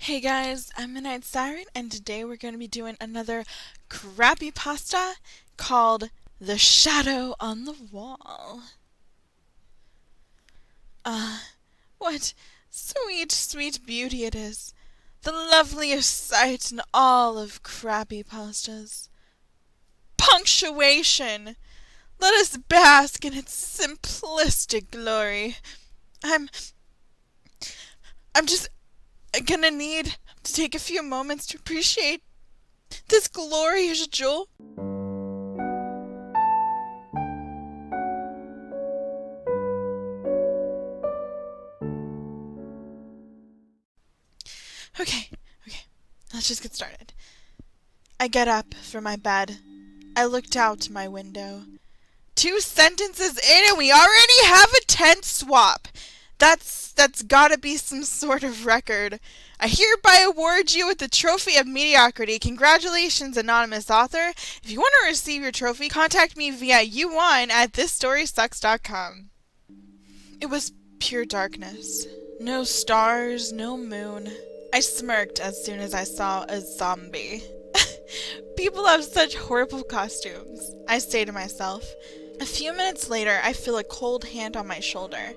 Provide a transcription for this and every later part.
Hey guys, I'm Midnight Siren, and today we're going to be doing another Crappypasta called The Shadow on the Wall. What sweet, sweet beauty it is. The loveliest sight in all of Crappypastas. Punctuation! Let us bask in its simplistic glory. I'm just gonna need to take a few moments to appreciate this glorious jewel. Okay, let's just get started. I get up from my bed. I looked out my window. 2 sentences in and we already have a tent swap. That's gotta be some sort of record. I hereby award you with the Trophy of Mediocrity. Congratulations, anonymous author. If you want to receive your trophy, contact me via u1@thisstorysucks.com. It was pure darkness. No stars, no moon. I smirked as soon as I saw a zombie. People have such horrible costumes, I say to myself. A few minutes later, I feel a cold hand on my shoulder.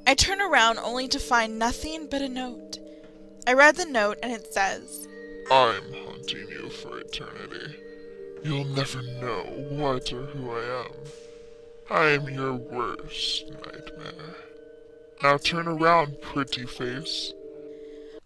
I turn around only to find nothing but a note. I read the note and it says, I'm hunting you for eternity. You'll never know what or who I am. I am your worst nightmare. Now turn around, pretty face.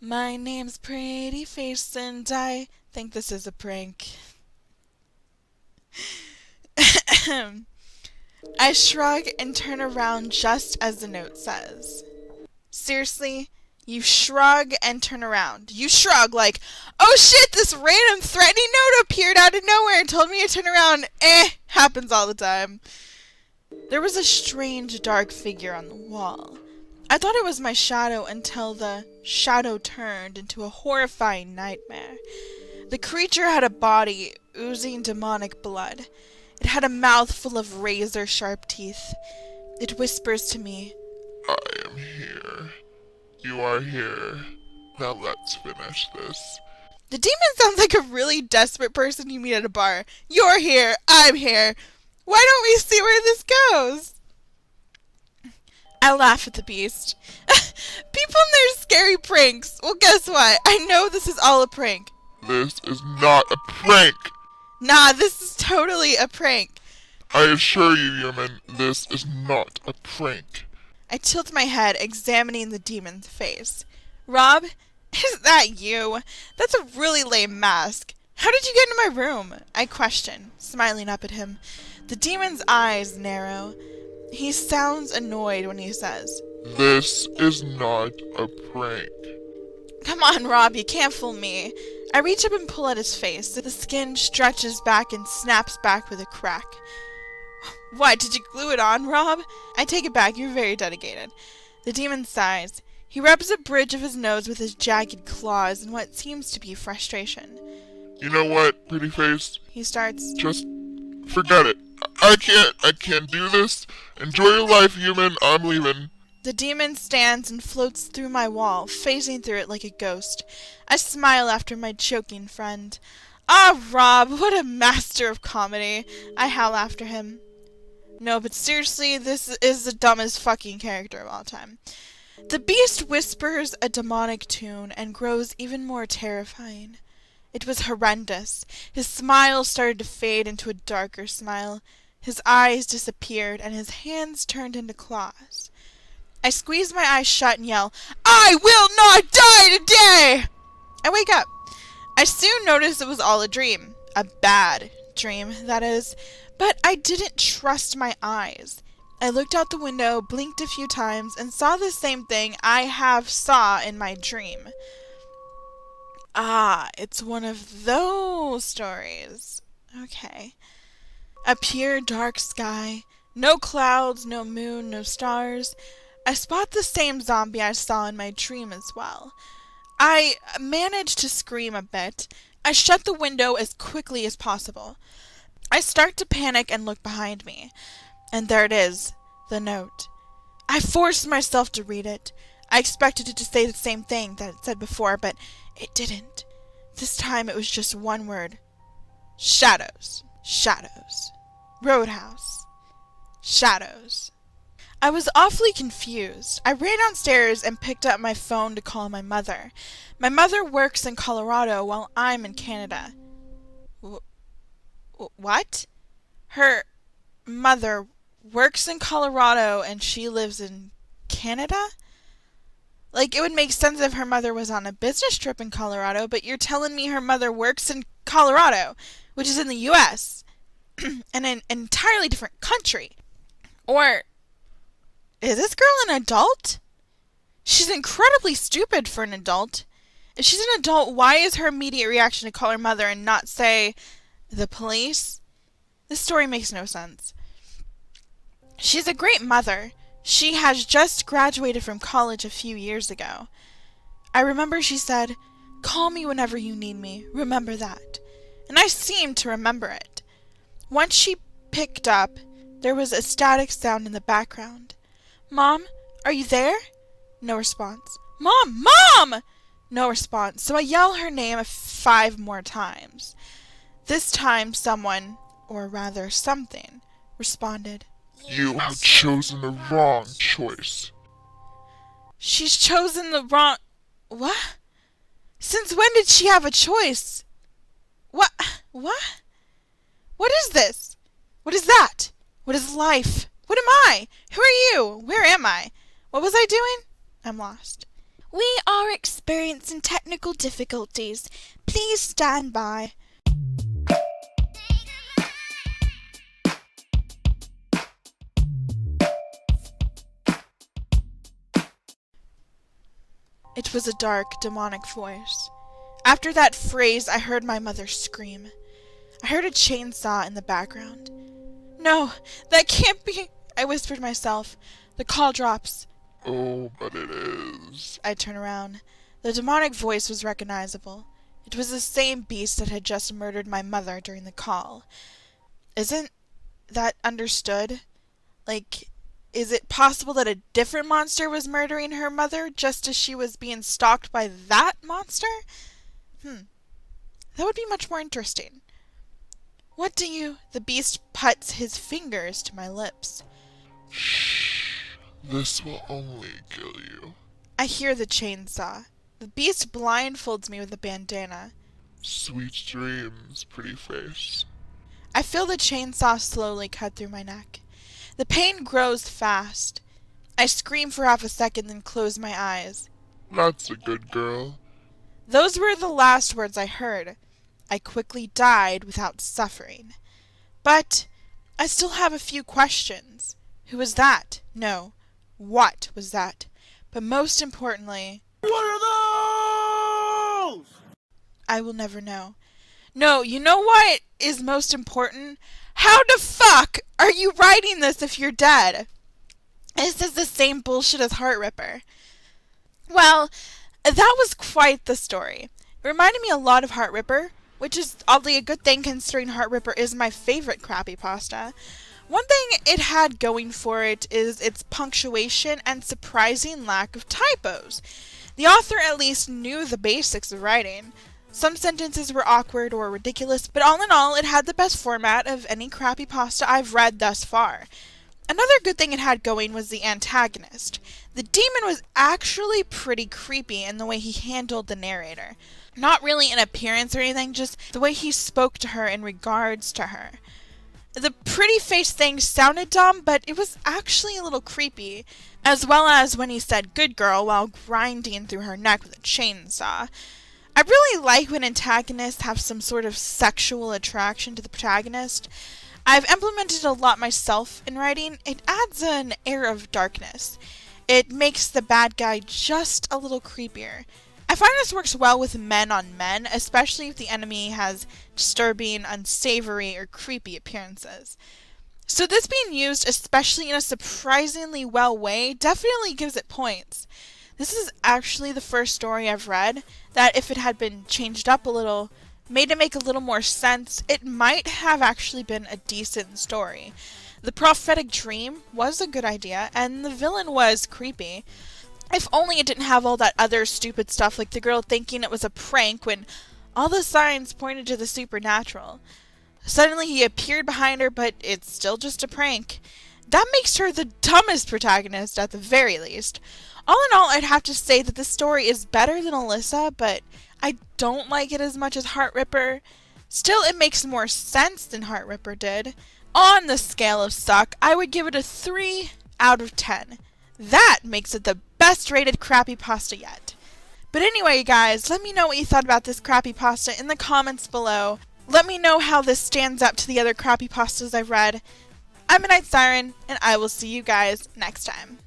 My name's Pretty Face and I think this is a prank. I shrug and turn around just as the note says. Seriously? You shrug and turn around. You shrug like, oh shit, this random threatening note appeared out of nowhere and told me to turn around. Happens all the time. There was a strange dark figure on the wall. I thought it was my shadow until the shadow turned into a horrifying nightmare. The creature had a body oozing demonic blood. It had a mouth full of razor-sharp teeth. It whispers to me, I am here. You are here. Now let's finish this. The demon sounds like a really desperate person you meet at a bar. You're here. I'm here. Why don't we see where this goes? I laugh at the beast. People and their scary pranks. Well, guess what? I know this is all a prank. This is not a prank! Nah, this is totally a prank. I assure you, human, this is not a prank. I tilt my head, examining the demon's face. Rob, is that you? That's a really lame mask. How did you get into my room? I question, smiling up at him. The demon's eyes narrow. He sounds annoyed when he says, This is not a prank. Come on, Rob, you can't fool me. I reach up and pull at his face. The skin stretches back and snaps back with a crack. What, did you glue it on, Rob? I take it back, you're very dedicated. The demon sighs. He rubs a bridge of his nose with his jagged claws in what seems to be frustration. You know what, pretty face? He starts. Just forget it. I can't do this. Enjoy your life, human. I'm leaving. The demon stands and floats through my wall, phasing through it like a ghost. I smile after my choking friend. Ah, Rob, what a master of comedy. I howl after him. No, but seriously, this is the dumbest fucking character of all time. The beast whispers a demonic tune and grows even more terrifying. It was horrendous. His smile started to fade into a darker smile. His eyes disappeared and his hands turned into claws. I squeeze my eyes shut and yell, I will not die today! I wake up. I soon notice it was all a dream. A bad dream, that is. But I didn't trust my eyes. I looked out the window, blinked a few times, and saw the same thing I have saw in my dream. Ah, it's one of those stories. Okay. A pure dark sky. No clouds, no moon, no stars. I spot the same zombie I saw in my dream as well. I manage to scream a bit. I shut the window as quickly as possible. I start to panic and look behind me. And there it is, the note. I forced myself to read it. I expected it to say the same thing that it said before, but It didn't. This time it was just one word. Shadows. Shadows. Roadhouse. Shadows. I was awfully confused. I ran downstairs and picked up my phone to call my mother. My mother works in Colorado while I'm in Canada. What? Her mother works in Colorado and she lives in Canada? Like, it would make sense if her mother was on a business trip in Colorado, but you're telling me her mother works in Colorado, which is in the U.S., and an entirely different country. Or, is this girl an adult? She's incredibly stupid for an adult. If she's an adult, why is her immediate reaction to call her mother and not say, the police? This story makes no sense. She's a great mother. She has just graduated from college a few years ago. I remember she said, "Call me whenever you need me. Remember that." And I seemed to remember it. Once she picked up, there was a static sound in the background. "Mom, are you there?" No response. "Mom! Mom!" No response. So I yell her name 5 more times. This time someone, or rather something, responded. You have chosen the wrong choice. She's chosen the wrong... What? Since when did she have a choice? What? What? What is this? What is that? What is life? What am I? Who are you? Where am I? What was I doing? I'm lost. We are experiencing technical difficulties. Please stand by. It was a dark, demonic voice. After that phrase, I heard my mother scream. I heard a chainsaw in the background. "No, that can't be," I whispered to myself. The call drops. Oh, but it is. I turn around. The demonic voice was recognizable. It was the same beast that had just murdered my mother during the call. Isn't that understood? Like, is it possible that a different monster was murdering her mother just as she was being stalked by that monster? That would be much more interesting. What do you... The beast puts his fingers to my lips. Shh. This will only kill you. I hear the chainsaw. The beast blindfolds me with a bandana. Sweet dreams, pretty face. I feel the chainsaw slowly cut through my neck. The pain grows fast. I scream for half a second, then close my eyes. That's a good girl. Those were the last words I heard. I quickly died without suffering. But I still have a few questions. Who was that? No. What was that? But most importantly... What are those? I will never know. No, you know what is most important? How the fuck are you writing this if you're dead? This is the same bullshit as Heart Ripper. Well, that was quite the story. It reminded me a lot of Heart Ripper, which is oddly a good thing considering Heart Ripper is my favorite Crappypasta. One thing it had going for it is its punctuation and surprising lack of typos. The author at least knew the basics of writing. Some sentences were awkward or ridiculous, but all in all, it had the best format of any Crappypasta I've read thus far. Another good thing it had going was the antagonist. The demon was actually pretty creepy in the way he handled the narrator. Not really in appearance or anything, just the way he spoke to her in regards to her. The pretty face thing sounded dumb, but it was actually a little creepy, as well as when he said "good girl" while grinding through her neck with a chainsaw. I really like when antagonists have some sort of sexual attraction to the protagonist. I've implemented it a lot myself in writing. It adds an air of darkness. It makes the bad guy just a little creepier. I find this works well with men on men, especially if the enemy has disturbing, unsavory, or creepy appearances. So this being used, especially in a surprisingly well way, definitely gives it points. This is actually the first story I've read that, if it had been changed up a little, made it make a little more sense, it might have actually been a decent story. The prophetic dream was a good idea, and the villain was creepy. If only it didn't have all that other stupid stuff like the girl thinking it was a prank when all the signs pointed to the supernatural. Suddenly he appeared behind her, but it's still just a prank. That makes her the dumbest protagonist at the very least. All in all, I'd have to say that the story is better than Alyssa, but I don't like it as much as Heart Ripper. Still, it makes more sense than Heart Ripper did. On the scale of suck, I would give it a 3 out of 10. That makes it the best rated Crappypasta yet. But anyway, guys, let me know what you thought about this Crappypasta in the comments below. Let me know how this stands up to the other Crappypastas I've read. I'm Midnight Siren, and I will see you guys next time.